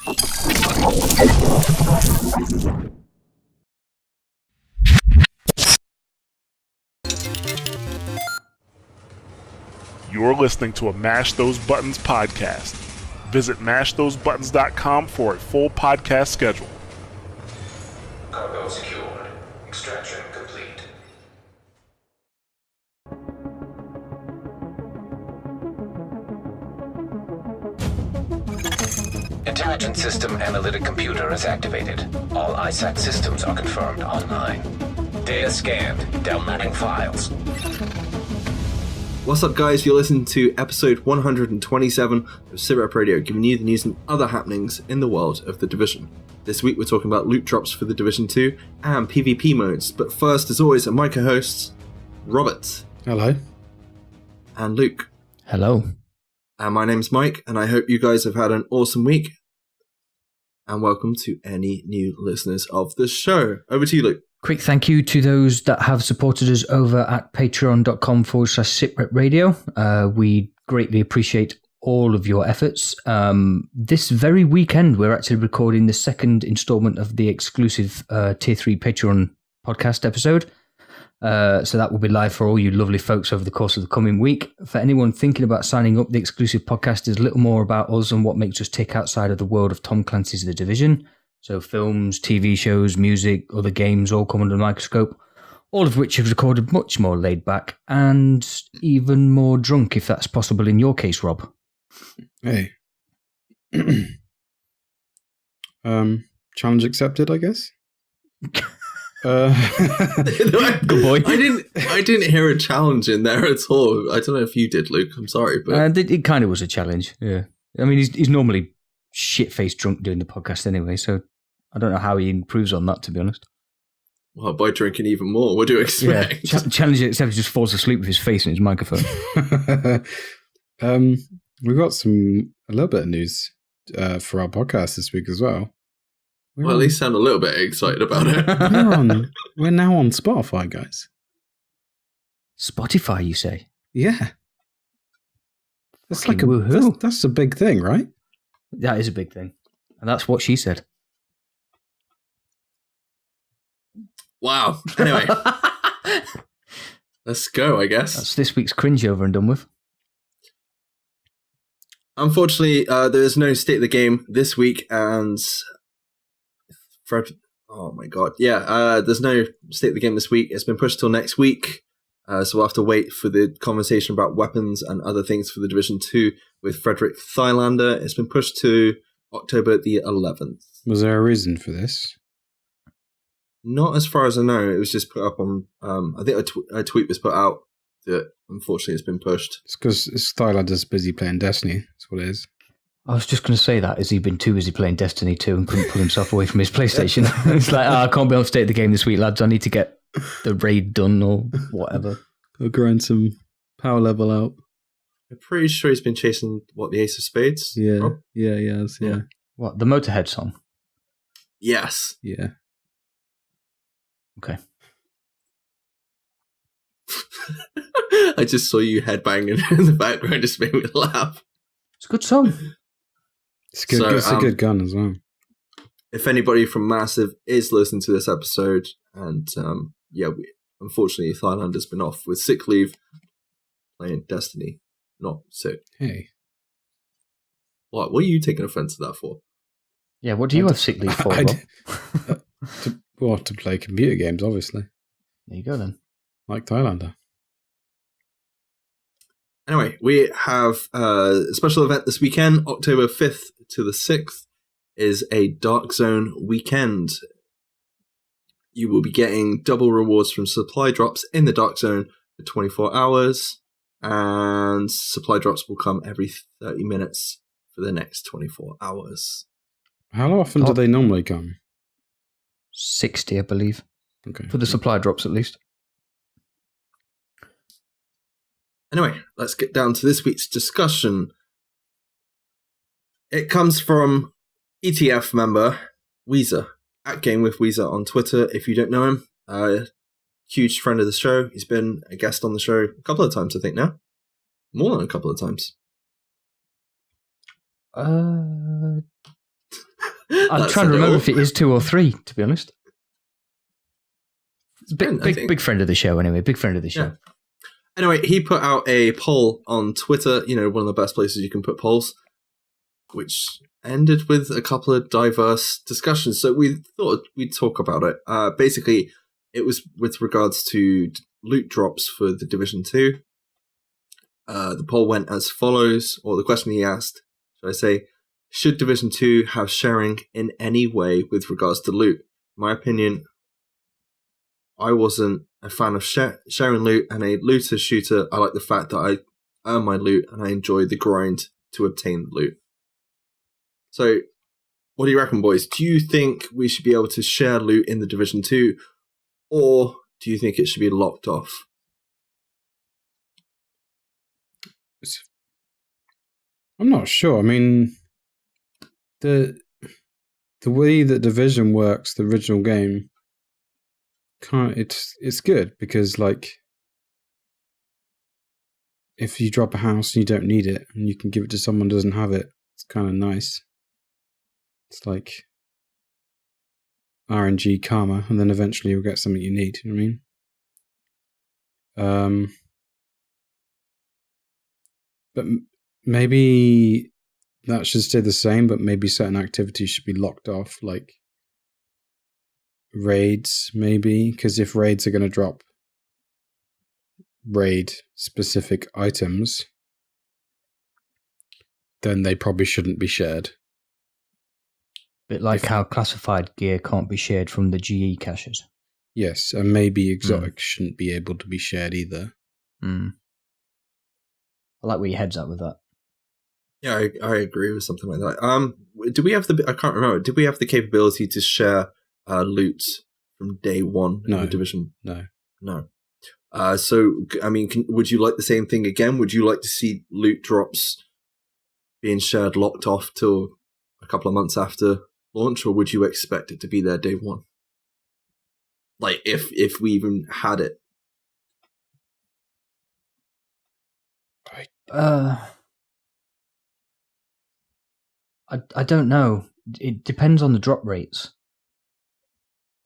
You're listening to a Mash Those Buttons podcast. Visit mashthosebuttons.com for a full podcast schedule. Cargo secured. Extraction complete. Intelligence system analytic computer is activated. All ISAC systems are confirmed online. Data scanned. Downloading files. What's up, guys? You're listening to episode 127 of SITREP Radio, giving you the news and other happenings in the world of The Division. This week we're talking about loot drops for The Division 2 and PvP modes, but first, as always, are my co-hosts, Robert. Hello. And Luke. Hello. And my name's Mike, and I hope you guys have had an awesome week. And welcome to any new listeners of the show. Over to you, Luke. Quick thank you to those that have supported us over at patreon.com/SITREP Radio. We greatly appreciate all of your efforts. This very weekend, we're actually recording the second installment of the exclusive Tier 3 Patreon podcast episode. So that will be live for all you lovely folks over the course of the coming week. For anyone thinking about signing up, the exclusive podcast is a little more about us and what makes us tick outside of the world of Tom Clancy's The Division. So films, TV shows, music, other games all come under the microscope, all of which have recorded much more laid back and even more drunk, if that's possible in your case, Rob. Hey. Challenge accepted, I guess. Good boy. I didn't hear a challenge in there at all. I don't know if you did, Luke. I'm sorry, but it kind of was a challenge. Yeah, I mean, he's normally shit-faced drunk doing the podcast anyway, so I don't know how he improves on that, to be honest. Well, by drinking even more, what do you expect? Yeah, challenge except he just falls asleep with his face in his microphone. We've got a little bit of news for our podcast this week as well. Well, at least sound a little bit excited about it. We're now on Spotify, guys. Spotify, you say? Yeah. That's Fucking like woohoo. that's a big thing, right? That is a big thing. And that's what she said. Wow. Anyway. Let's go, I guess. That's this week's cringe over and done with. Unfortunately, there is no State of the Game this week, and Fred... Oh my god. Yeah, there's no State of the Game this week. It's been pushed till next week, so we'll have to wait for the conversation about weapons and other things for the Division 2 with Frederick Thylander. It's been pushed to October the 11th. Was there a reason for this? Not as far as I know. It was just put up on... I think a tweet was put out that unfortunately it's been pushed. It's because Thylander's busy playing Destiny. That's what it is. I was just going to say that. Has he been too busy playing Destiny 2 and couldn't pull himself away from his PlayStation? It's like, I can't be on State of the Game this week, lads. I need to get the raid done or whatever. I'll grind some power level out. I'm pretty sure he's been chasing, the Ace of Spades? Yeah, Rob? yeah. What, the Motorhead song? Yes. Yeah. Okay. I just saw you headbanging in the background. It just made me laugh. It's a good song. It's good. So, it's a good gun as well. If anybody from Massive is listening to this episode, and unfortunately, Thylander's been off with sick leave playing Destiny. Not sick. Hey. What are you taking offense to that for? Yeah, what do you have sick leave for, Rob? To play computer games, obviously. There you go, then. Like Thylander. Anyway, we have a special event this weekend, October 5th to the 6th, is a Dark Zone weekend. You will be getting double rewards from supply drops in the Dark Zone for 24 hours, and supply drops will come every 30 minutes for the next 24 hours. How often do they normally come? 60, I believe. Okay. For the supply drops, at least. Anyway, let's get down to this week's discussion. It comes from ETF member Weezer, at Game with Weezer on Twitter. If you don't know him, huge friend of the show. He's been a guest on the show a couple of times, I think now. More than a couple of times. I'm trying to remember if it is 2 or 3, to be honest. Big friend of the show, anyway. Big friend of the show. Yeah. Anyway, he put out a poll on Twitter, one of the best places you can put polls, which ended with a couple of diverse discussions. So we thought we'd talk about it. Basically, it was with regards to loot drops for the Division 2. The poll went as follows, or the question he asked, should I say, should Division 2 have sharing in any way with regards to loot? In my opinion, I wasn't a fan of sharing loot, and a looter-shooter, I like the fact that I earn my loot and I enjoy the grind to obtain the loot. So, what do you reckon, boys? Do you think we should be able to share loot in the Division 2, or do you think it should be locked off? I'm not sure. I mean, the way that Division works, the original game, it's good because, like, if you drop a house and you don't need it and you can give it to someone who doesn't have it, it's kind of nice. It's like RNG karma, and then eventually you'll get something you need. You know what I mean? But maybe that should stay the same, but maybe certain activities should be locked off, like raids, maybe, because if raids are going to drop raid-specific items, then they probably shouldn't be shared. Bit like how classified gear can't be shared from the GE caches. Yes, and maybe exotics shouldn't be able to be shared either. I like where your head's at with that. Yeah, I agree with something like that. Do we have I can't remember. Did we have the capability to share loot from day one in the Division? No. So, I mean, would you like the same thing again? Would you like to see loot drops being shared locked off till a couple of months after launch, or would you expect it to be there day one? Like, if we even had it. I don't know. It depends on the drop rates.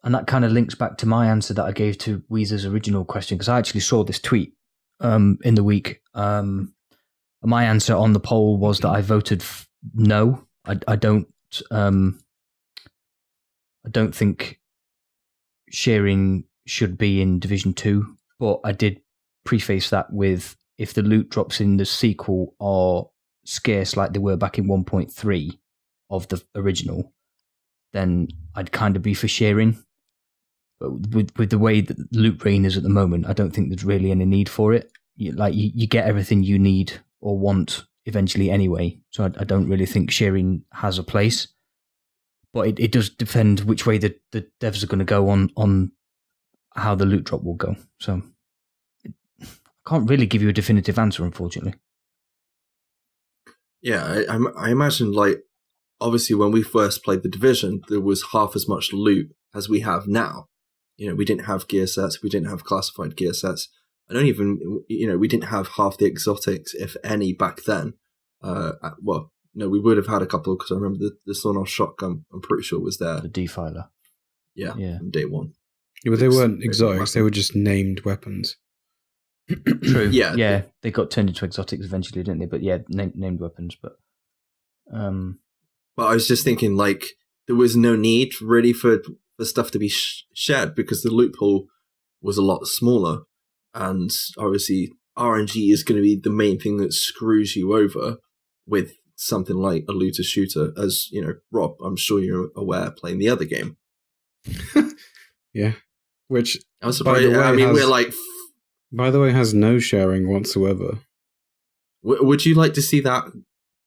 And that kind of links back to my answer that I gave to Weezer's original question, because I actually saw this tweet in the week. My answer on the poll was that I voted no. I don't think sharing should be in Division 2, but I did preface that with, if the loot drops in the sequel are scarce like they were back in 1.3 of the original, then I'd kind of be for sharing. But with the way that loot rain is at the moment, I don't think there's really any need for it. You get everything you need or want eventually anyway, so I don't really think sharing has a place. But it does depend which way the devs are going to go on how the loot drop will go. So I can't really give you a definitive answer, unfortunately. Yeah, I imagine, like, obviously when we first played the Division, there was half as much loot as we have now. We didn't have gear sets, we didn't have classified gear sets. I don't even, we didn't have half the exotics, if any, back then. Well, no, we would have had a couple, because I remember the sawn-off shotgun, I'm pretty sure, was there. The defiler. Yeah, from day one. Yeah, but they weren't exotics, they were just named weapons. True. Yeah. They got turned into exotics eventually, didn't they? But yeah, named weapons. But I was just thinking, like, there was no need really for stuff to be shared, because the loot pool was a lot smaller, and obviously RNG is going to be the main thing that screws you over with something like a looter shooter, as Rob, I'm sure you're aware, playing the other game. Yeah, which I'm surprised. We're like, by the way, has no sharing whatsoever. Would you like to see that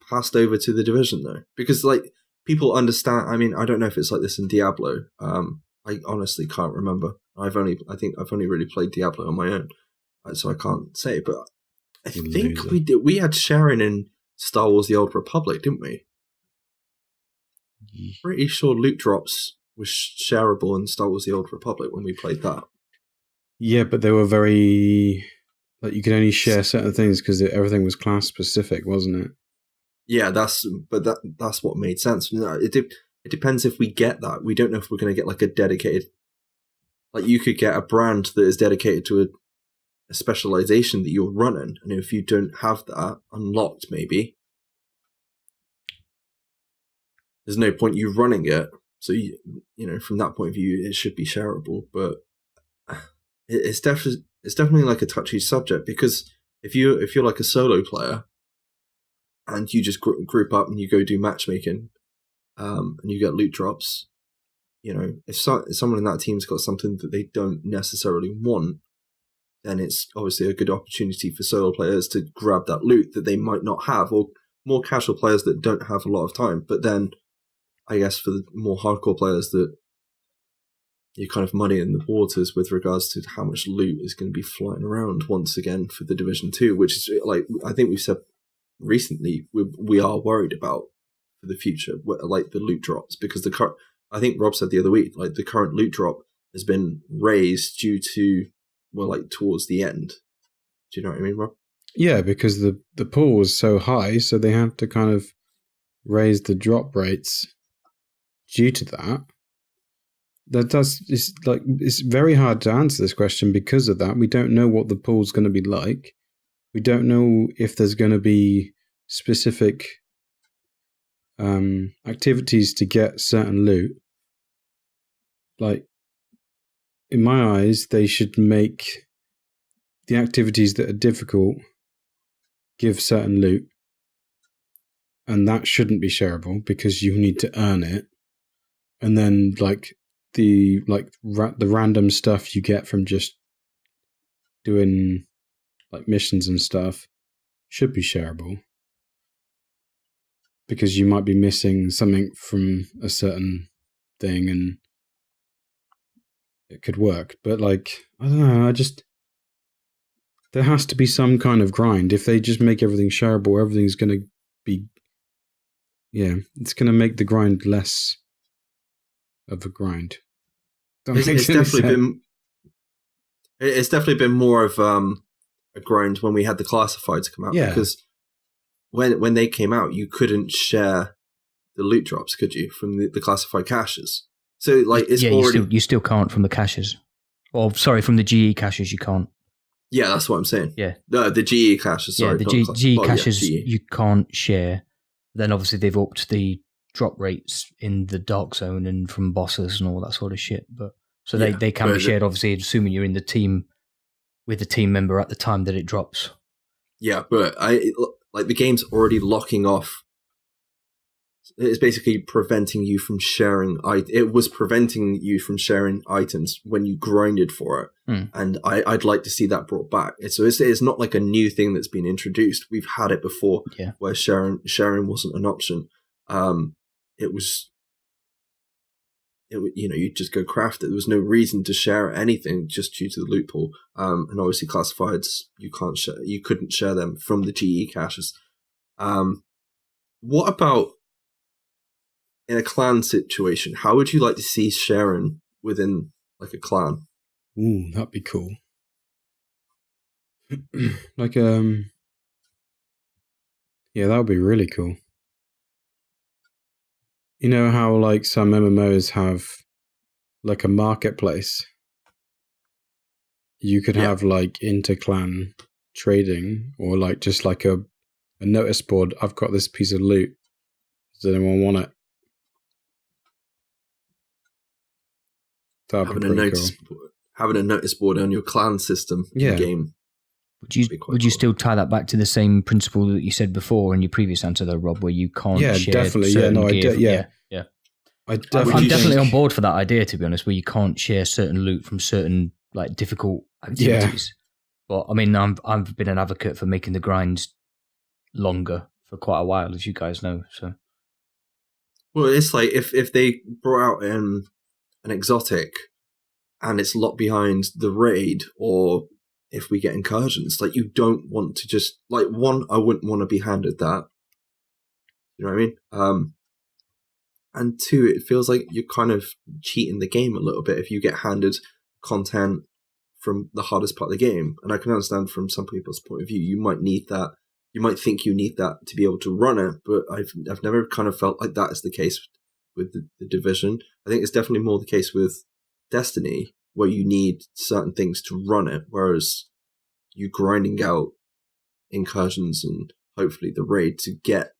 passed over to the Division, though? Because, like, people understand. I mean, I don't know if it's like this in Diablo. I honestly can't remember. I think I've only really played Diablo on my own, so I can't say. But I think we did. We had sharing in Star Wars: The Old Republic, didn't we? Pretty sure loot drops was shareable in Star Wars: The Old Republic when we played that. Yeah, but they were very, like, you could only share certain things because everything was class specific, wasn't it? Yeah, that's what made sense. It it depends if we get that. We don't know if we're going to get like a dedicated, like you could get a brand that is dedicated to a specialization that you're running, and if you don't have that unlocked, maybe there's no point you running it. So you know, from that point of view, it should be shareable. But it's definitely like a touchy subject, because if you're like a solo player and you just group up and you go do matchmaking, and you get loot drops, you know, if someone in that team's got something that they don't necessarily want, then it's obviously a good opportunity for solo players to grab that loot that they might not have, or more casual players that don't have a lot of time. But then, I guess for the more hardcore players, that you're kind of muddying the waters with regards to how much loot is going to be flying around once again for the Division 2, which is, like, I think we've said recently, we are worried about for the future, like the loot drops, because I think Rob said the other week, like the current loot drop has been raised due to, well, like towards the end. Do you know what I mean, Rob? Yeah, because the pool was so high, so they have to kind of raise the drop rates due to that. It's very hard to answer this question because of that. We don't know what the pool's going to be like. We don't know if there's going to be specific activities to get certain loot. Like, in my eyes, they should make the activities that are difficult give certain loot, and that shouldn't be shareable because you need to earn it. And then, like, the random stuff you get from just doing like missions and stuff should be shareable, because you might be missing something from a certain thing and it could work. But like, I don't know, there has to be some kind of grind. If they just make everything shareable, everything's going to be, it's going to make the grind less of a grind. It's definitely been more of a grind when we had the classifieds come out, because when they came out, you couldn't share the loot drops, could you, from the classified caches? So like, it's already you still can't from the caches, or sorry, from the GE caches you can't. Yeah, that's what I'm saying. Yeah, the GE caches. Sorry, the GE caches you can't share. Then obviously they've upped the drop rates in the dark zone and from bosses and all that sort of shit. But so they can be shared, obviously, assuming you're in the team with the team member at the time that it drops. Yeah, but the game's already locking off. It's basically preventing you from sharing. It was preventing you from sharing items when you grinded for it, and I'd like to see that brought back. It's not like a new thing that's been introduced. We've had it before, where sharing wasn't an option. You just go craft it. There was no reason to share anything just due to the loot pool. And obviously classifieds, you couldn't share them from the GE caches. What about in a clan situation? How would you like to see sharing within like a clan? Ooh, that'd be cool. Like, that would be really cool. You know how like some MMOs have like a marketplace? You could have like inter-clan trading, or like just like a notice board. I've got this piece of loot. Does anyone want it? That'd be pretty cool. Having a notice board on your clan system in the game. Would you still tie that back to the same principle that you said before in your previous answer, though, Rob, where you can't share definitely. certain gear? I'm definitely on board for that idea, to be honest, where you can't share certain loot from certain like difficult activities. But I mean, I've been an advocate for making the grinds longer for quite a while, as you guys know. So, well, it's like if they brought out an exotic and it's locked behind the raid, or if we get incursions, like, you don't want to just, like, one, I wouldn't want to be handed that. You know what I mean? And two, it feels like you're kind of cheating the game a little bit if you get handed content from the hardest part of the game. And I can understand from some people's point of view, you might need that. You might think you need that to be able to run it, but I've never kind of felt like that is the case with the Division. I think it's definitely more the case with Destiny, where you need certain things to run it, whereas you grinding out incursions and hopefully the raid to get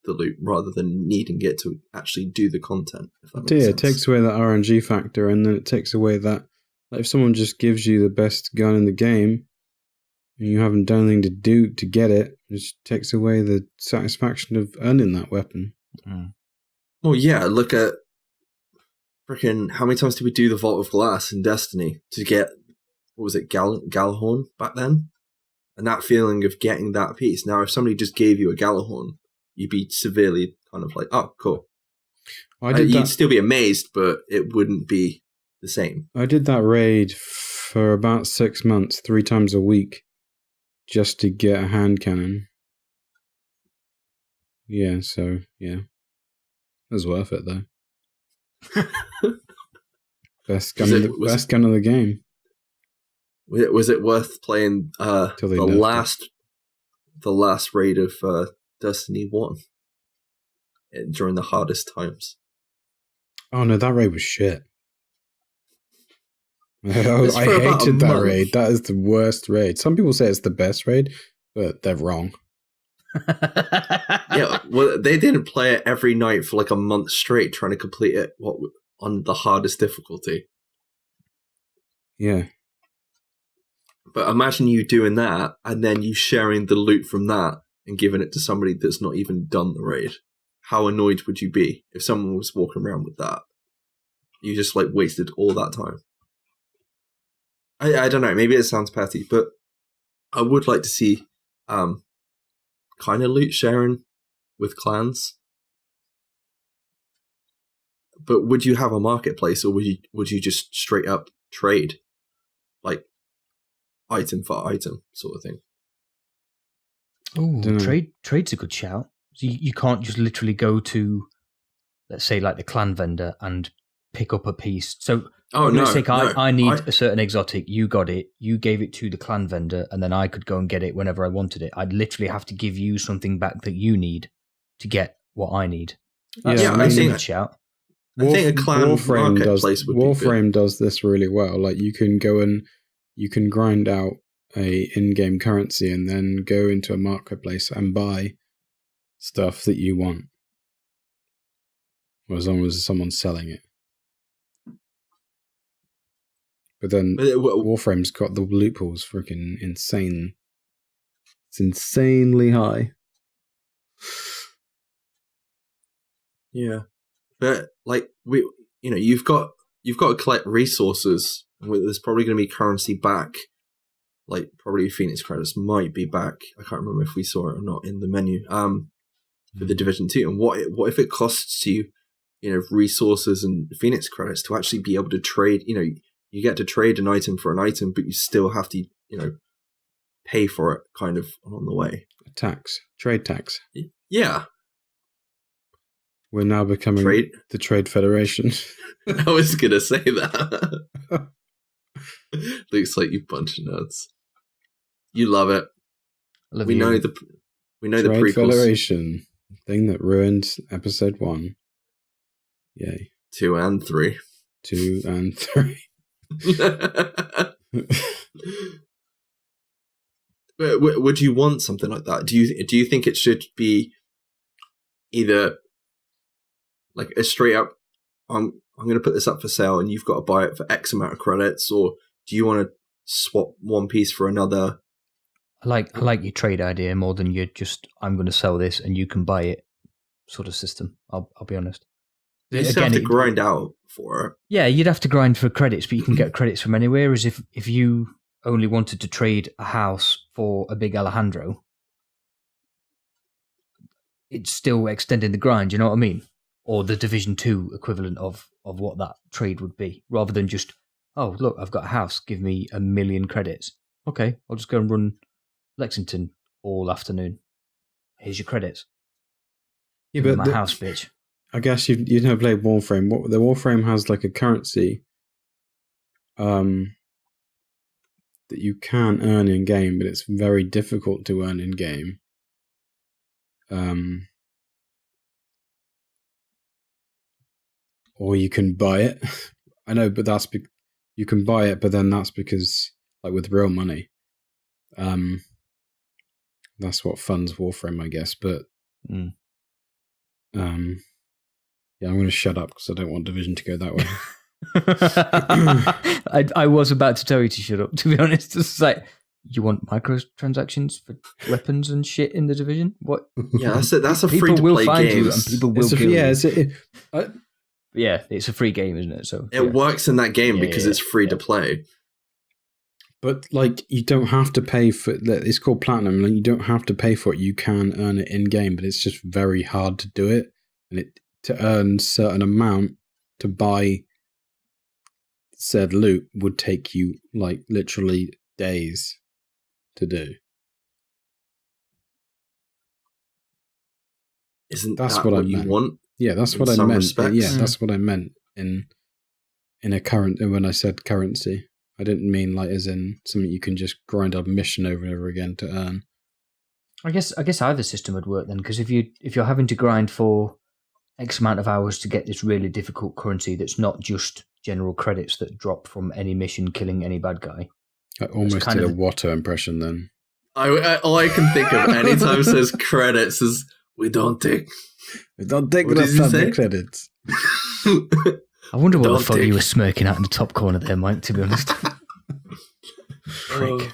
the loot rather than needing it to actually do the content. If that makes sense. It takes away that RNG factor, and then it takes away that, like, if someone just gives you the best gun in the game and you haven't done anything to do to get it, it just takes away the satisfaction of earning that weapon. Well, yeah, look at freaking how many times did we do the Vault of Glass in Destiny to get, what was it, Galahorn back then? And that feeling of getting that piece. Now, if somebody just gave you a Galahorn, you'd be severely kind of like, oh, cool. You'd still be amazed, but it wouldn't be the same. I did that raid for about 6 months, 3 times a week, just to get a hand cannon. Yeah, so, yeah. It was worth it, though. Best gun of the game. Was it worth playing the last raid of Destiny 1 during the hardest times? Oh no, that raid was shit. I hated that raid. That is the worst raid. Some people say it's the best raid, but they're wrong. Yeah, well, they didn't play it every night for like a month straight, trying to complete it on the hardest difficulty. Yeah. But imagine you doing that, and then you sharing the loot from that and giving it to somebody that's not even done the raid. How annoyed would you be if someone was walking around with that? You just like wasted all that time. I don't know, maybe it sounds petty, but I would like to see kind of loot sharing with clans. But would you have a marketplace, or would you just straight up trade, like item for item sort of thing? Oh, trade's a good shout. So you can't just literally go to, let's say, like the clan vendor and pick up a piece. So I need a certain exotic. You got it. You gave it to the clan vendor, and then I could go and get it whenever I wanted it. I'd literally have to give you something back that you need to get what I need. That's a good shout. I think a clan marketplace would be good. Warframe does this really well. Like, you can go and you can grind out a in-game currency and then go into a marketplace and buy stuff that you want, or as long as someone's selling it. But then Warframe's got the loopholes freaking insane. It's insanely high. Yeah, but like you've got to collect resources. There's probably going to be currency back. Like, probably Phoenix credits might be back. I can't remember if we saw it or not in the menu. For the Division 2, and what if it costs you, resources and Phoenix credits to actually be able to trade? You get to trade an item for an item, but you still have to, pay for it kind of along the way. Trade tax. Yeah. We're now becoming the Trade Federation. I was going to say that. Looks like you bunch of nerds. You love it. We know the prequels. Trade Federation, thing that ruined episode 1. Yay. 2 and 3. 2 and 3. Would you want something like that? Do you think it should be either like a straight up, I'm going to put this up for sale and you've got to buy it for X amount of credits, or do you want to swap one piece for another? I like your trade idea more than your just, I'm going to sell this and you can buy it sort of system. I'll be honest. You just have to grind out for it. Yeah, you'd have to grind for credits, but you can get credits from anywhere. As if you only wanted to trade a house for a big Alejandro, it's still extending the grind, you know what I mean? Or the Division 2 equivalent of what that trade would be, rather than just, oh, look, I've got a house, give me 1 million credits. Okay, I'll just go and run Lexington all afternoon. Here's your credits. Yeah, but my house, bitch. I guess you've never played Warframe. The Warframe has like a currency that you can earn in game, but it's very difficult to earn in game. or you can buy it. I know, but you can buy it, but then that's because, like, with real money, that's what funds Warframe, I guess. But yeah, I'm going to shut up because I don't want Division to go that way. I was about to tell you to shut up, to be honest. It's like, you want microtransactions for weapons and shit in the Division? What? Yeah, that's a people free to will play find game. you and people will kill you. Yeah, It's a free game, isn't it? So it works in that game because it's free to play. But, like, you don't have to pay for it. It's called Platinum. Like, you don't have to pay for it. You can earn it in game, but it's just very hard to do it. And to earn certain amount to buy said loot would take you, like, literally days to do. Isn't That's that what you want? Yeah, that's what I meant. Yeah, that's what I meant in a current. When I said currency, I didn't mean like as in something you can just grind a mission over and over again to earn. I guess either system would work then, because if you're having to grind for X amount of hours to get this really difficult currency that's not just general credits that drop from any mission killing any bad guy. I almost did a Watto impression then. All I can think of anytime it says credits is we don't take the credits. I wonder what the fuck you were smirking at in the top corner there, Mike, to be honest. Freak.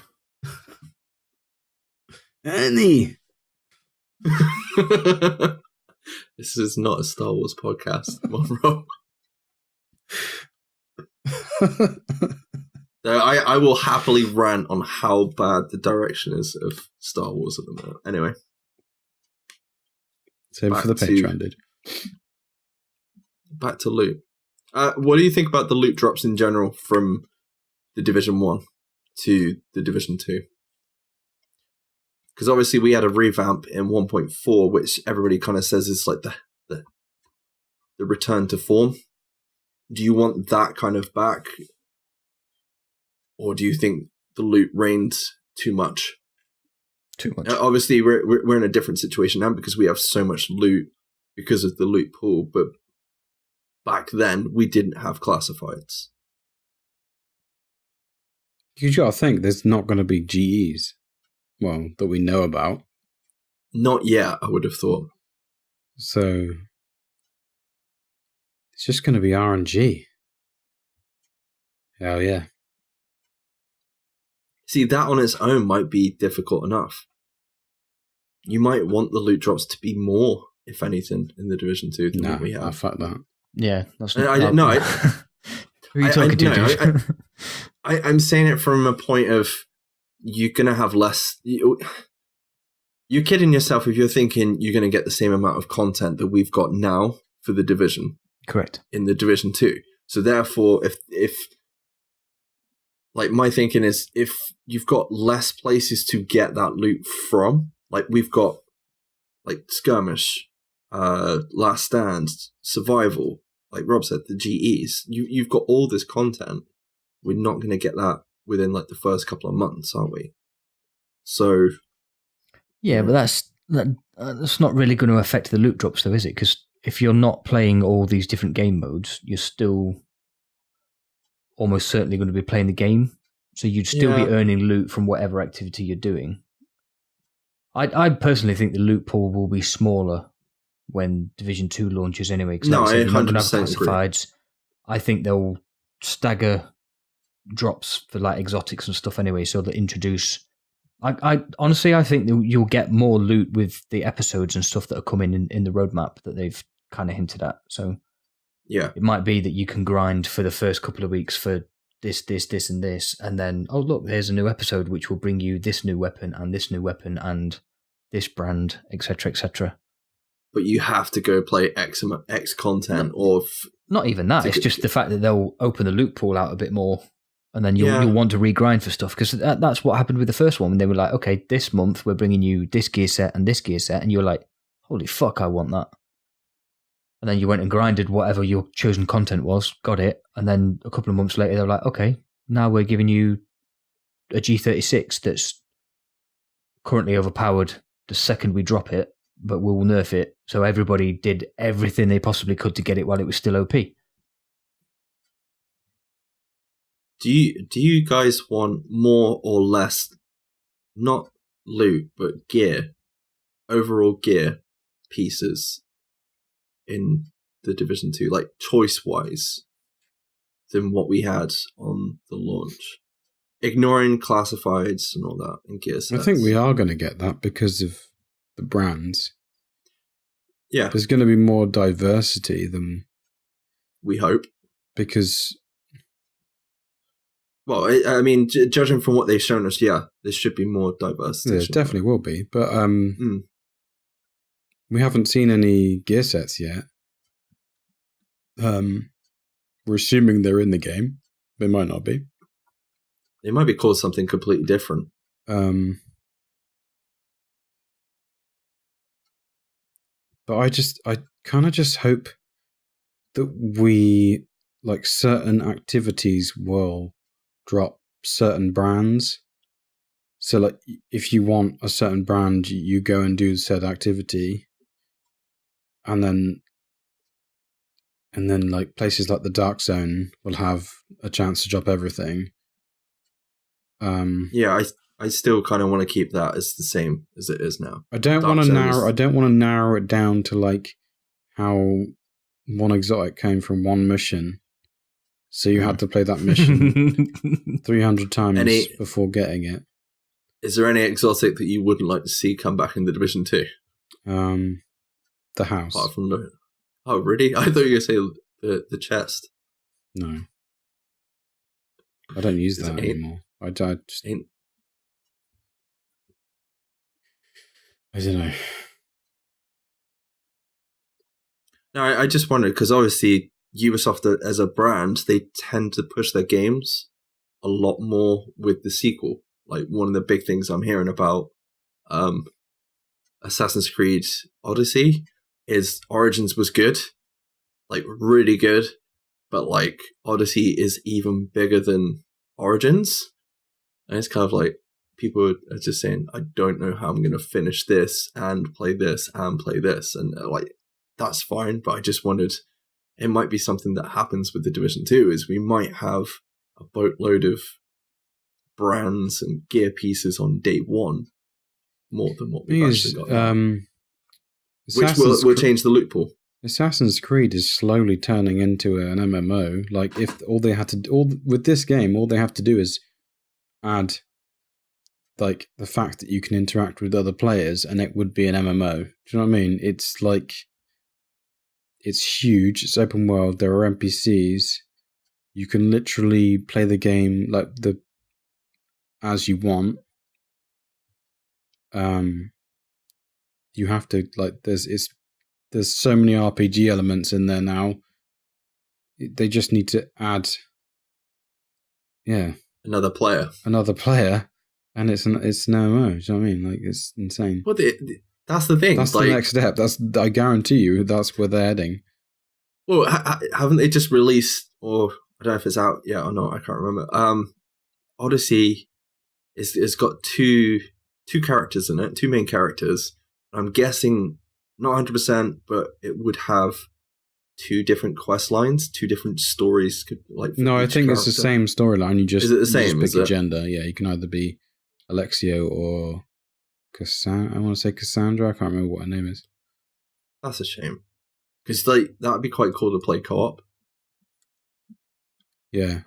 Annie! This is not a Star Wars podcast, Monroe. I will happily rant on how bad the direction is of Star Wars at the moment. Anyway. Same for the Patreon, dude. Back to loot. What do you think about the loot drops in general from the Division 1 to the Division 2? Because obviously we had a revamp in 1.4, which everybody kind of says is like the return to form. Do you want that kind of back? Or do you think the loot reigned too much? Too much. Obviously, we're in a different situation now because we have so much loot because of the loot pool, but back then we didn't have classifieds. You gotta think there's not going to be GEs, well, that we know about. Not yet, I would have thought. So it's just going to be RNG. Hell yeah. See, that on its own might be difficult enough. You might want the loot drops to be more, if anything, in the Division 2 than what we have. I fuck that. Yeah, that's not... Who are you talking to? I'm saying it from a point of you're going to have less... You're kidding yourself if you're thinking you're going to get the same amount of content that we've got now for the Division. Correct. In the Division 2. So therefore, if like my thinking is if you've got less places to get that loot from, like we've got like Skirmish, Last Stand, Survival, like Rob said, the GEs, you've got all this content. We're not going to get that within like the first couple of months, are we? So yeah, but that's not really going to affect the loot drops though, is it? Because if you're not playing all these different game modes, you're still almost certainly going to be playing the game. So you'd still be earning loot from whatever activity you're doing. I personally think the loot pool will be smaller when Division 2 launches anyway. Because no, I 100% classifieds. I think they'll stagger drops for like exotics and stuff anyway, so they'll introduce... I honestly, I think you'll get more loot with the episodes and stuff that are coming in the roadmap that they've kind of hinted at. So yeah, it might be that you can grind for the first couple of weeks for this, and this, and then, oh, look, there's a new episode which will bring you this new weapon and this new weapon and this brand, etc., etc. But you have to go play X content or... Not even that. It's just the fact that they'll open the loot pool out a bit more. And then you'll want to regrind for stuff, because that's what happened with the first one. When they were like, okay, this month we're bringing you this gear set and this gear set. And you're like, holy fuck, I want that. And then you went and grinded whatever your chosen content was, got it. And then a couple of months later, they're like, okay, now we're giving you a G36 that's currently overpowered the second we drop it, but we'll nerf it. So everybody did everything they possibly could to get it while it was still OP. Do you guys want more or less, not loot, but gear, overall gear pieces in the Division 2, like choice-wise, than what we had on the launch? Ignoring classifieds and all that and gear sets. I think we are going to get that because of the brands. Yeah. There's going to be more diversity than... We hope. Because... Well, I mean, judging from what they've shown us, yeah, there should be more diversity. Yeah, there definitely will be. But we haven't seen any gear sets yet. We're assuming they're in the game. They might not be. They might be called something completely different. But I kind of just hope that we, like, certain activities will drop certain brands. So, like, if you want a certain brand, you go and do said activity, and then like places like the Dark Zone will have a chance to drop everything. Yeah, I still kind of want to keep that as the same as it is now. I don't want to narrow it down to like how one exotic came from one mission. So you had to play that mission 300 times before getting it. Is there any exotic that you wouldn't like to see come back in the Division 2? The house. Apart from the... Oh, really? I thought you were going to say the chest. No. I don't use that anymore. I just... I don't know. No, I just wondered, because obviously Ubisoft as a brand, they tend to push their games a lot more with the sequel. Like, one of the big things I'm hearing about Assassin's Creed Odyssey is Origins was good, like really good, but like Odyssey is even bigger than Origins. And it's kind of like, people are just saying, I don't know how I'm going to finish this and play this and play this. And like, that's fine, but I just wondered, it might be something that happens with the Division 2, is we might have a boatload of brands and gear pieces on day one, more than what we've actually got now. Which will change the loot pool. Assassin's Creed is slowly turning into an MMO. Like, if with this game, all they have to do is add like the fact that you can interact with other players, and it would be an MMO. Do you know what I mean? It's like, it's huge. It's open world. There are NPCs. You can literally play the game like as you want. You have to, like, there's so many RPG elements in there now. They just need to add, another player, and it's an MMO. Do you know what I mean? Like, it's insane. Well, that's the thing. That's like, the next step. I guarantee you, that's where they're heading. Well, haven't they just released, or I don't know if it's out yet or not, I can't remember. Odyssey is got two characters in it, two main characters. I'm guessing, not 100%, but it would have two different quest lines, two different stories. No, I think it's the same storyline. You just, is it the same? You just pick a gender. Yeah, you can either be Alexio or Cassandra. I want to say Cassandra. I can't remember what her name is. That's a shame. Because like, that would be quite cool to play co-op. Yeah.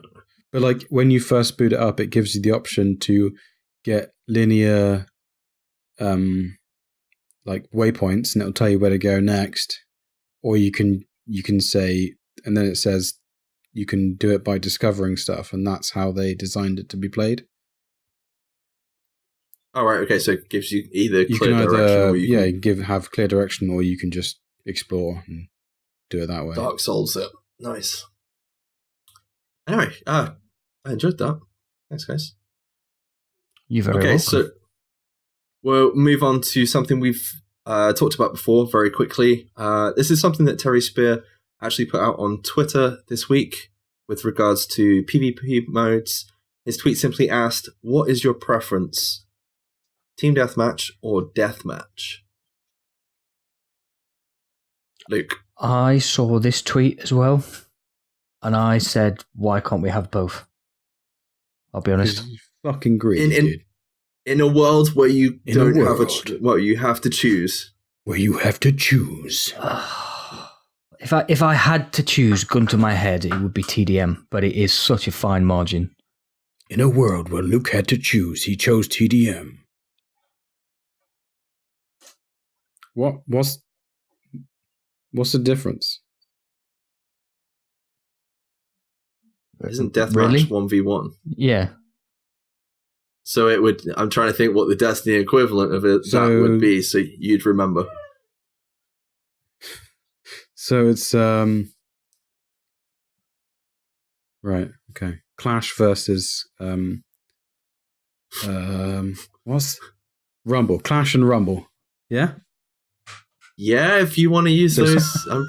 But like, when you first boot it up, it gives you the option to get linear like waypoints, and it'll tell you where to go next. Or you can say, and then it says you can do it by discovering stuff, and that's how they designed it to be played. Oh, right, okay, so it gives you either clear direction, or have clear direction, or you can just explore and do it that way. Dark Souls it. Nice. Anyway, I enjoyed that. Thanks, guys. You're very welcome. So we'll move on to something we've talked about before very quickly. This is something that Terry Spier actually put out on Twitter this week with regards to PvP modes. His tweet simply asked, what is your preference? Team Deathmatch or Deathmatch? Luke. I saw this tweet as well, and I said, why can't we have both? I'll be honest. Fucking greedy, dude. In a world where you you have to choose. Where you have to choose. If I had to choose, gun to my head, it would be TDM, but it is such a fine margin. In a world where Luke had to choose, he chose TDM. What's the difference? Isn't Deathmatch Really? 1v1? Yeah. So it would. I'm trying to think what the Destiny equivalent of it that would be, so you'd remember. So it's right. Okay. Clash versus what's Rumble? Clash and Rumble. Yeah. Yeah, if you want to use those.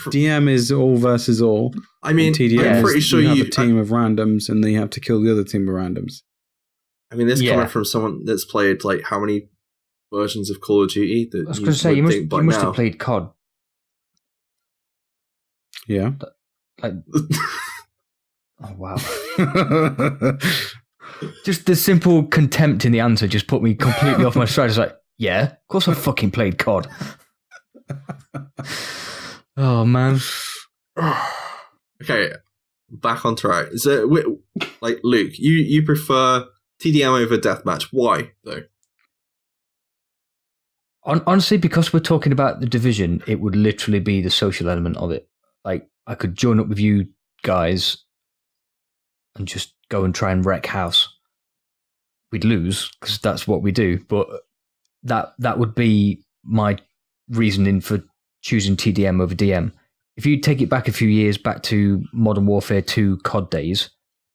DM is all versus all. I mean, TDM I'm pretty sure you have a team of randoms, and then you have to kill the other team of randoms. I mean, this coming from someone that's played like how many versions of Call of Duty? That I was going to say you must have played COD. Yeah. Like, oh wow! Just the simple contempt in the answer just put me completely off my stride. It's like, yeah, of course I fucking played COD. Oh man. Okay, back on track. So, like Luke, you prefer TDM over Deathmatch? Why though? Honestly, because we're talking about the Division, it would literally be the social element of it. Like, I could join up with you guys and just go and try and wreck house. We'd lose because that's what we do, but that would be my reasoning for choosing TDM over DM. If you take it back a few years, back to Modern Warfare 2 COD days,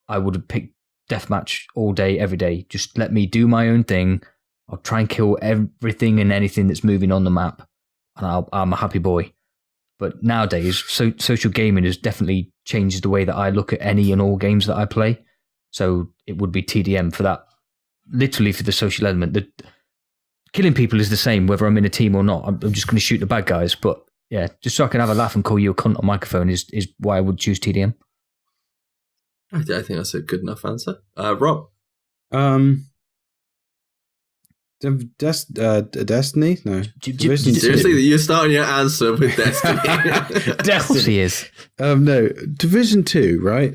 I would have picked Deathmatch all day, every day. Just let me do my own thing. I'll try and kill everything and anything that's moving on the map, and I'm a happy boy. But nowadays, social gaming has definitely changed the way that I look at any and all games that I play. So it would be TDM for that, literally for the social element. The killing people is the same whether I'm in a team or not. I'm just going to shoot the bad guys. But yeah, just so I can have a laugh and call you a cunt on microphone is why I would choose TDM. I think that's a good enough answer. Rob? Destiny? No. Division 2. Seriously, you're starting your answer with Destiny. Destiny is. No, Division 2, right,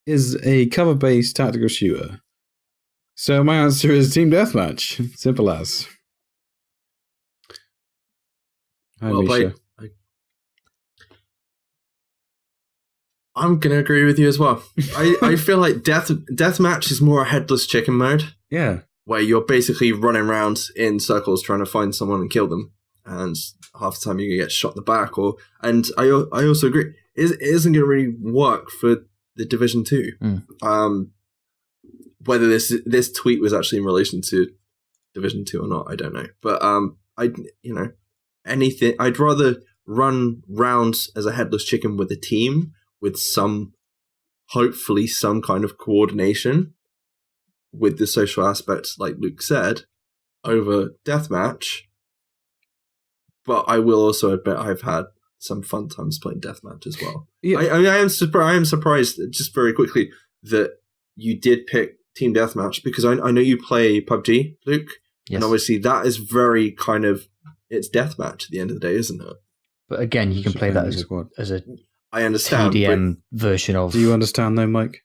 is a cover-based tactical shooter. So my answer is Team Deathmatch. Simple as. Hi, Well Misha. played. I'm going to agree with you as well. I feel like Deathmatch is more a headless chicken mode. Yeah. Where you're basically running around in circles trying to find someone and kill them. And half the time you get shot in the back. And I also agree, it isn't going to really work for the Division 2. Whether this tweet was actually in relation to Division 2 or not, I don't know. But anything, I'd rather run rounds as a headless chicken with a team with hopefully some kind of coordination with the social aspect, like Luke said, over Deathmatch. But I will also admit I've had some fun times playing Deathmatch as well. Yeah. I am surprised, just very quickly, that you did pick Team Deathmatch, because I know you play PUBG, Luke, and obviously that is very kind of, it's Deathmatch at the end of the day, isn't it? But again, you can play that as a I understand, TDM version of... Do you understand though, Mike?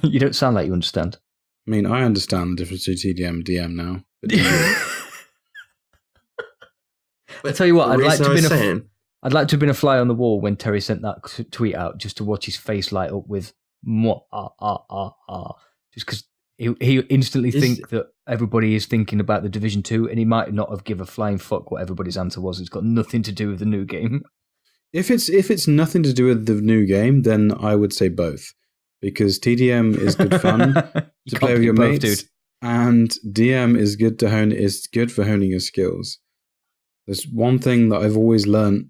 You don't sound like you understand. I mean, I understand the difference between TDM and DM now. But do you? I'll tell you what, I'd like to have been a fly on the wall when Terry sent that tweet out, just to watch his face light up with just because he instantly think that everybody is thinking about the Division 2, and he might not have give a flying fuck what everybody's answer was. It's got nothing to do with the new game. If it's nothing to do with the new game, then I would say both, because TDM is good fun to play with your mates, dude. And DM is good for honing your skills. There's one thing that I've always learned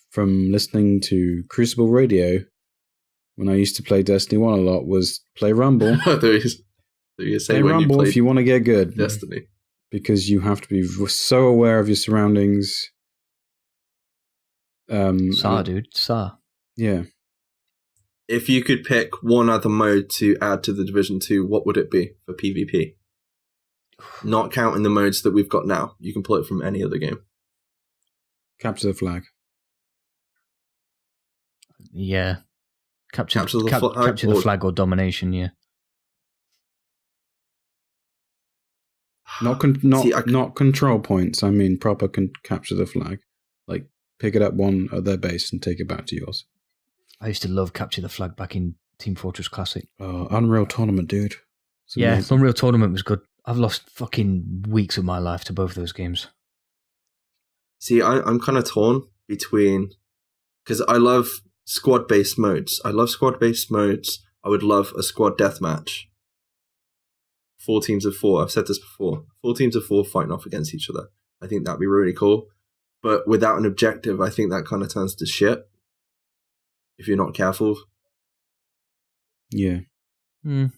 from listening to Crucible Radio when I used to play Destiny 1 a lot was play Rumble. Play Rumble if you want to get good. Destiny. Because you have to be so aware of your surroundings. SAR, dude. SAR. Yeah. If you could pick one other mode to add to the Division 2, what would it be for PvP? Not counting the modes that we've got now. You can pull it from any other game. Capture the flag. Yeah. Capture the the flag or domination, yeah. Not control points. I mean proper capture the flag. Like pick it up one at their base and take it back to yours. I used to love Capture the Flag back in Team Fortress Classic. Oh, Unreal Tournament, dude. Yeah, Unreal Tournament was good. I've lost fucking weeks of my life to both those games. See, I'm kind of torn between... Because I love squad-based modes. I would love a squad deathmatch. 4 teams of 4. I've said this before. 4 teams of 4 fighting off against each other. I think that'd be really cool. But without an objective, I think that kind of turns to shit. If you're not careful. Yeah. Because,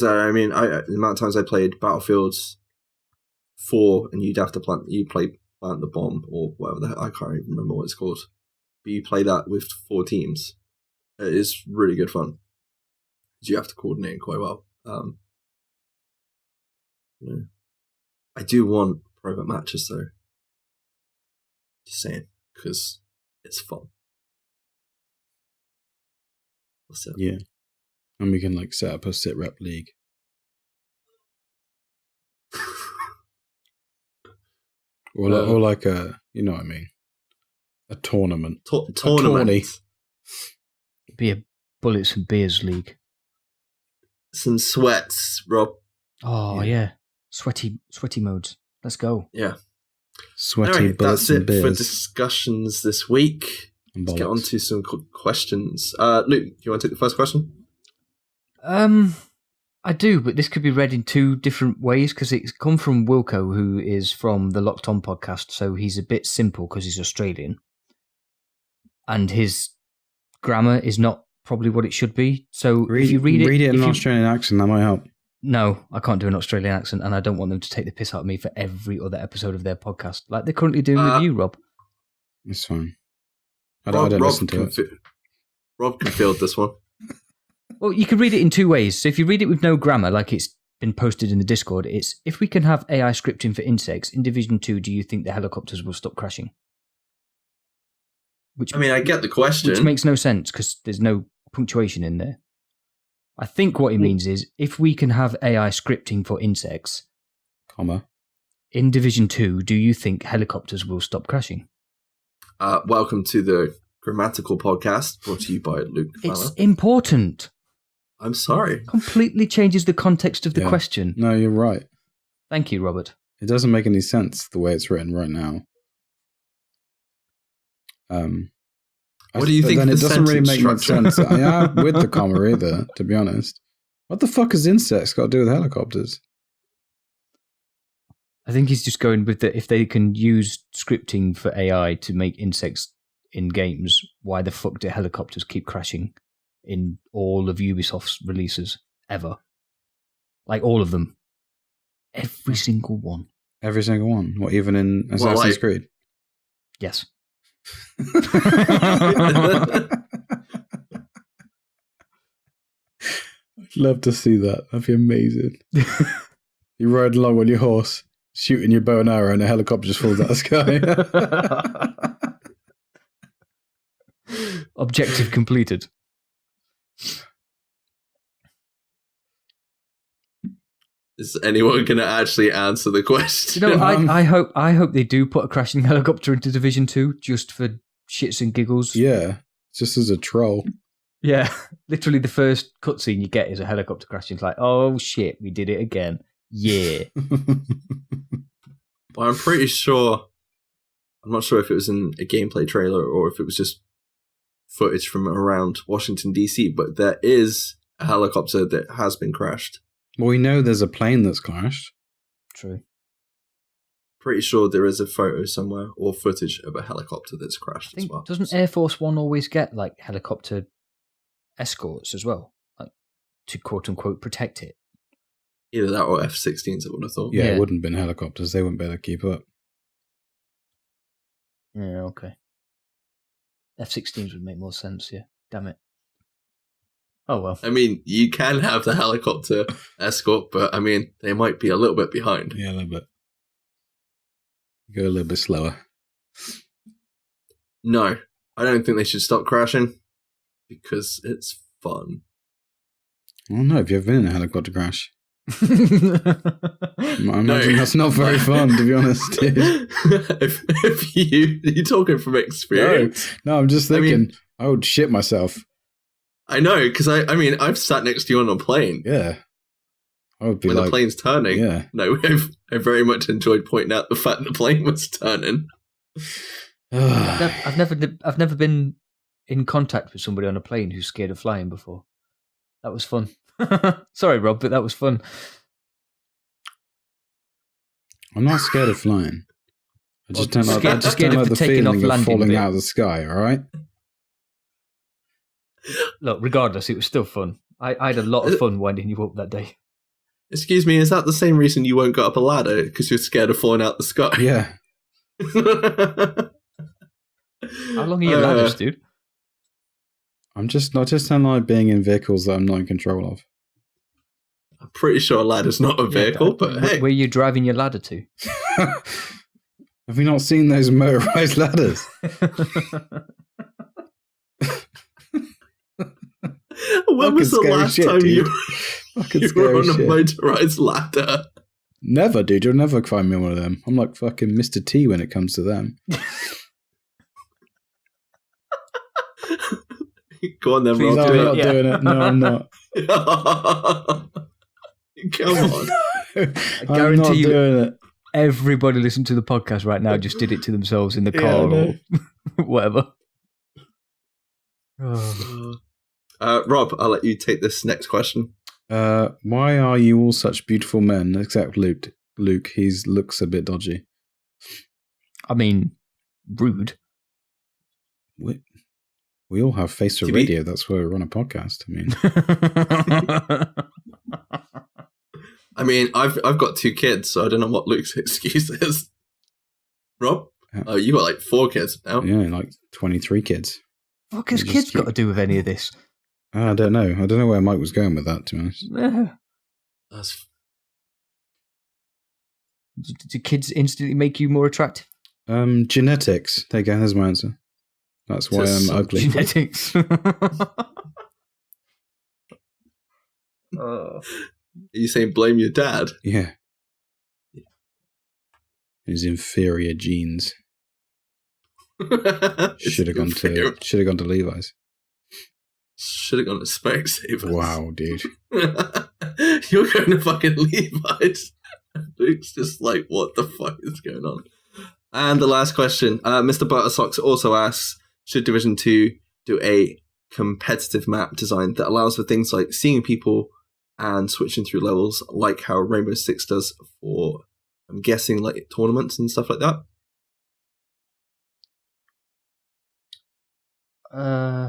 the amount of times I played Battlefields 4 and you'd have to plant the bomb or whatever I can't even remember what it's called. But you play that with 4 teams. It is really good fun. You have to coordinate quite well. Yeah. I do want private matches though. Just saying, because it's fun. What's it? Yeah. And we can set up a SITREP league. or like a, you know what I mean, a tournament. Tournament. Be a Bullets and Beers league. Some sweats, Rob. Oh yeah, sweaty modes. Let's go. Yeah. Sweaty bullets and beers. That's it for discussions this week. Let's get on to some questions. Luke, you want to take the first question? I do, but this could be read in 2 different ways because it's come from Wilco, who is from the Locked On podcast, so he's a bit simple because he's Australian. And his grammar is not probably what it should be. So if you read it in an Australian accent, that might help. No, I can't do an Australian accent, and I don't want them to take the piss out of me for every other episode of their podcast, like they're currently doing with you, Rob. It's fine. I don't listen to it. Rob can field this one. Well, you can read it in 2 ways. So if you read it with no grammar, like it's been posted in the Discord, it's, if we can have AI scripting for insects, in Division 2, do you think the helicopters will stop crashing? I get the question. Which makes no sense, because there's no punctuation in there. I think what he means is, if we can have AI scripting for insects, in Division 2, do you think helicopters will stop crashing? Welcome to the Grammatical Podcast, brought to you by Luke Fowler. It's important. I'm sorry. Completely changes the context of the question. No, you're right. Thank you, Robert. It doesn't make any sense the way it's written right now. What do you think? Then it doesn't really make much sense. With the comma either, to be honest. What the fuck has insects got to do with helicopters? I think he's just going with if they can use scripting for AI to make insects in games, why the fuck do helicopters keep crashing in all of Ubisoft's releases ever? Like all of them. Every single one. Every single one? What, even in Assassin's Creed? Yes. I'd love to see that. That'd be amazing. You ride along on your horse, shooting your bow and arrow, and a helicopter just falls out of the sky. Objective completed. Is anyone going to actually answer the question? I hope they do put a crashing helicopter into Division 2 just for shits and giggles. Yeah, just as a troll. Yeah, literally the first cutscene you get is a helicopter crashing. It's like, oh shit, we did it again. Yeah. Well, I'm pretty sure. I'm not sure if it was in a gameplay trailer or if it was just footage from around Washington, D.C., but there is a helicopter that has been crashed. Well, we know there's a plane that's crashed. True. Pretty sure there is a photo somewhere or footage of a helicopter that's crashed as well. Doesn't Air Force One always get like helicopter escorts as well, like to quote unquote protect it? Either that or F-16s, I would have thought. Yeah, it wouldn't have been helicopters. They wouldn't be able to keep up. Yeah, okay. F-16s would make more sense, yeah. Damn it. Oh, well. I mean, you can have the helicopter escort, but I mean, they might be a little bit behind. Yeah, a little bit. Go a little bit slower. No, I don't think they should stop crashing because it's fun. I don't know. Have you ever been in a helicopter crash? I imagine that's not very fun, to be honest, dude. if you're talking from experience. No, I'm just thinking I would shit myself. I know, because I mean, I've sat next to you on a plane. Yeah. I would be when like, the plane's turning. Yeah. No, I very much enjoyed pointing out the fact the plane was turning. I've never been in contact with somebody on a plane who's scared of flying before. That was fun. Sorry, Rob, but that was fun. I'm not scared of flying. I just don't like the taking feeling off of falling bit. out of the sky, all right? Look, regardless, it was still fun. I had a lot of fun winding you up that day. Excuse me, is that the same reason you won't go up a ladder? Because you're scared of falling out the sky? Yeah. How long are your ladders, dude? I just don't like being in vehicles that I'm not in control of. I'm pretty sure a ladder's not a vehicle, but hey. Where are you driving your ladder to? Have you not seen those motorized ladders? When was the last time you were on a motorized ladder? Never, dude. You'll never find me on one of them. I'm like fucking Mr. T when it comes to them. Go on then, Rob. No, I'm not doing it. No, I'm not. Come on. I guarantee you, doing it. Everybody listening to the podcast right now just did it to themselves in the car or whatever. Rob, I'll let you take this next question. Why are you all such beautiful men, except Luke? Luke, he looks a bit dodgy. I mean, rude. We all have face for radio. That's why we run a podcast. I mean, I've got 2 kids, so I don't know what Luke's excuse is. Rob, you got like 4 kids now. Yeah, like 23 kids. What has kids got to do with any of this? I don't know. I don't know where Mike was going with that, to be honest. Do kids instantly make you more attractive? Genetics. There you go. There's my answer. That's why I'm ugly. Genetics. Are you saying blame your dad? Yeah. His inferior genes. Should have gone to Levi's. Should have gone to Specsavers. Wow, dude. You're going to fucking Levi's. Luke's just like, what the fuck is going on? And the last question. Mr. Buttersocks also asks, should Division 2 do a competitive map design that allows for things like seeing people and switching through levels, like how Rainbow Six does for, I'm guessing, like tournaments and stuff like that?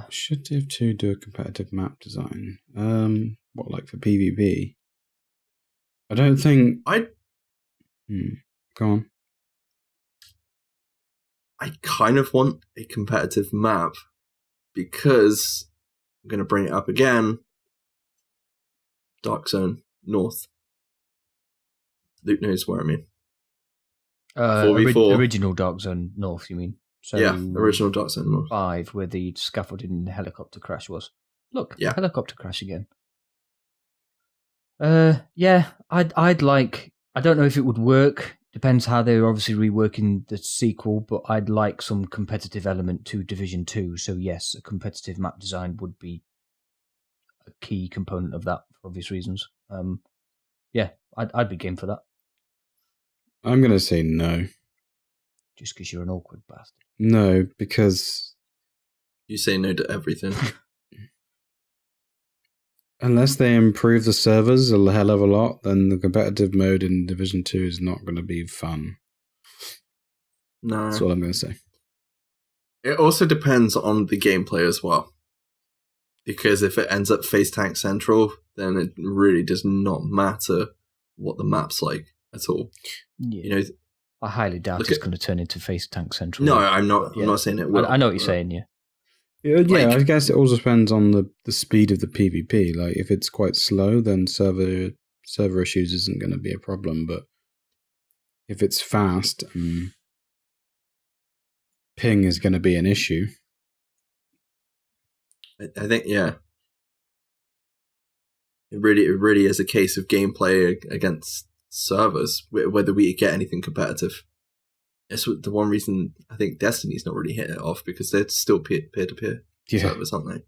Should Div 2 do a competitive map design? What, like for PvP? I don't think... Go on. I kind of want a competitive map because I'm going to bring it up again. Dark Zone North. Luke knows where I mean. 4v4. Original Dark Zone North, you mean? So yeah, original Dark Zone North. 5, where the scaffolding helicopter crash was. Look, helicopter crash again. Yeah, I'd like... I don't know if it would work. Depends how they're obviously reworking the sequel, but I'd like some competitive element to Division 2. So yes, a competitive map design would be a key component of that for obvious reasons. Yeah, I'd be game for that. I'm going to say no. Just because you're an awkward bastard. No, because... You say no to everything. Unless they improve the servers a hell of a lot, then the competitive mode in Division 2 is not going to be fun. No. That's all I'm going to say. It also depends on the gameplay as well. Because if it ends up Face Tank Central, then it really does not matter what the map's like at all. Yeah. You know, I highly doubt it's going to turn into Face Tank Central. No, I'm not saying it will. I know what you're saying, yeah. Yeah, I guess it also depends on the speed of the PvP. Like, if it's quite slow, then server issues isn't going to be a problem. But if it's fast, ping is going to be an issue. I think, yeah. It really is a case of gameplay against servers, whether we get anything competitive. It's the one reason I think Destiny's not really hit it off, because they're still peer-to-peer servers, aren't they?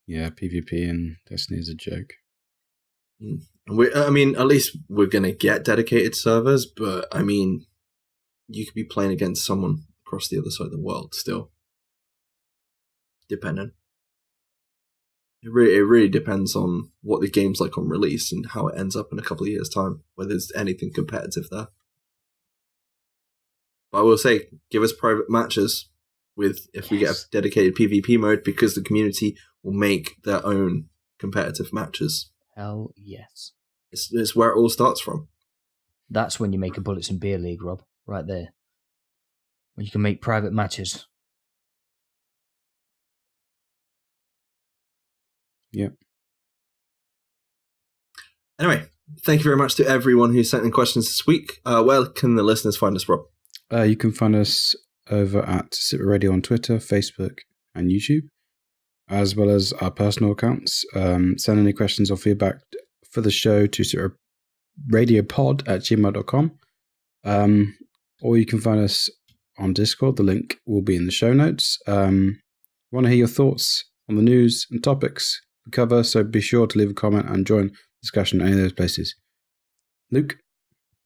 Yeah, PvP and Destiny is a joke. I mean, at least we're going to get dedicated servers, but I mean, you could be playing against someone across the other side of the world still. Depending. It really depends on what the game's like on release and how it ends up in a couple of years' time, whether there's anything competitive there. But I will say, give us private matches if we get a dedicated PvP mode, because the community will make their own competitive matches. Hell yes. It's where it all starts from. That's when you make a Bullets and Beer League, Rob. Right there. When you can make private matches. Yep. Anyway, thank you very much to everyone who sent in questions this week. Where can the listeners find us, Rob? You can find us over at SITREP Radio on Twitter, Facebook, and YouTube, as well as our personal accounts. Send any questions or feedback for the show to sitrepRadiopod@gmail.com. Or you can find us on Discord. The link will be in the show notes. Want to hear your thoughts on the news and topics we cover, so be sure to leave a comment and join discussion at any of those places. Luke?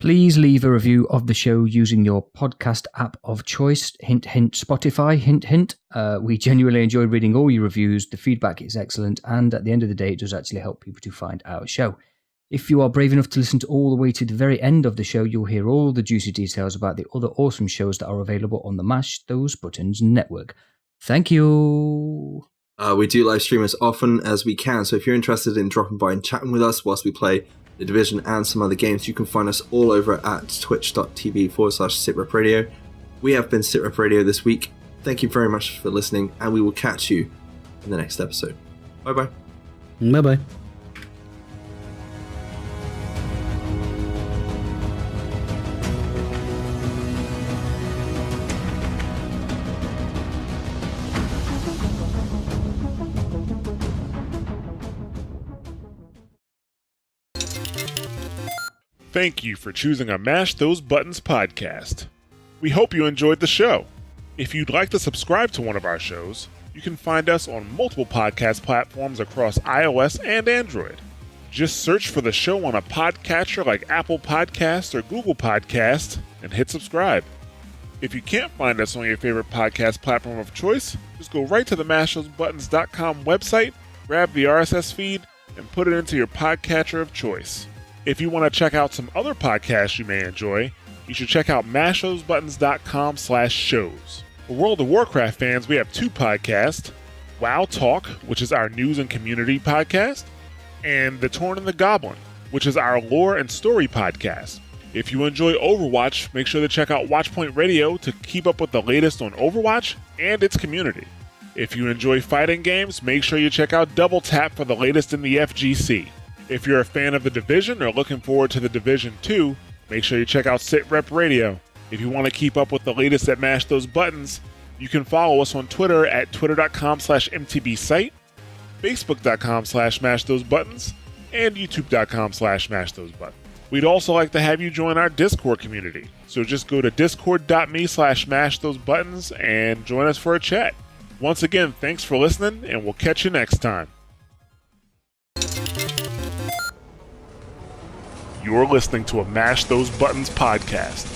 Please leave a review of the show using your podcast app of choice. Hint, hint, Spotify. Hint, hint. We genuinely enjoy reading all your reviews. The feedback is excellent, and at the end of the day, it does actually help people to find our show. If you are brave enough to listen to all the way to the very end of the show, you'll hear all the juicy details about the other awesome shows that are available on the Mash Those Buttons network. Thank you. We do live stream as often as we can, so if you're interested in dropping by and chatting with us whilst we play The Division and some other games, you can find us all over at twitch.tv/SITREP Radio. We have been SITREP Radio this week. Thank you very much for listening, and we will catch you in the next episode. Bye-bye. Bye-bye. Thank you for choosing a Mash Those Buttons podcast. We hope you enjoyed the show. If you'd like to subscribe to one of our shows, you can find us on multiple podcast platforms across iOS and Android. Just search for the show on a podcatcher like Apple Podcasts or Google Podcasts and hit subscribe. If you can't find us on your favorite podcast platform of choice, just go right to the mashthosebuttons.com website, grab the RSS feed, and put it into your podcatcher of choice. If you want to check out some other podcasts you may enjoy, you should check out mashthosebuttons.com/shows. For World of Warcraft fans, we have two podcasts, WoW Talk, which is our news and community podcast, and The Torn and the Goblin, which is our lore and story podcast. If you enjoy Overwatch, make sure to check out Watchpoint Radio to keep up with the latest on Overwatch and its community. If you enjoy fighting games, make sure you check out Double Tap for the latest in the FGC. If you're a fan of The Division or looking forward to The Division 2, make sure you check out SITREP Radio. If you want to keep up with the latest at Mash Those Buttons, you can follow us on Twitter at twitter.com/mtbsite, facebook.com/mashthosebuttons, and youtube.com/mashthosebuttons. We'd also like to have you join our Discord community, so just go to discord.me/mashthosebuttons and join us for a chat. Once again, thanks for listening, and we'll catch you next time. You're listening to a Mash Those Buttons podcast.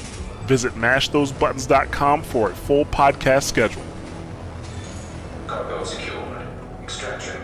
Visit mashthosebuttons.com for a full podcast schedule. Cargo secured. Extraction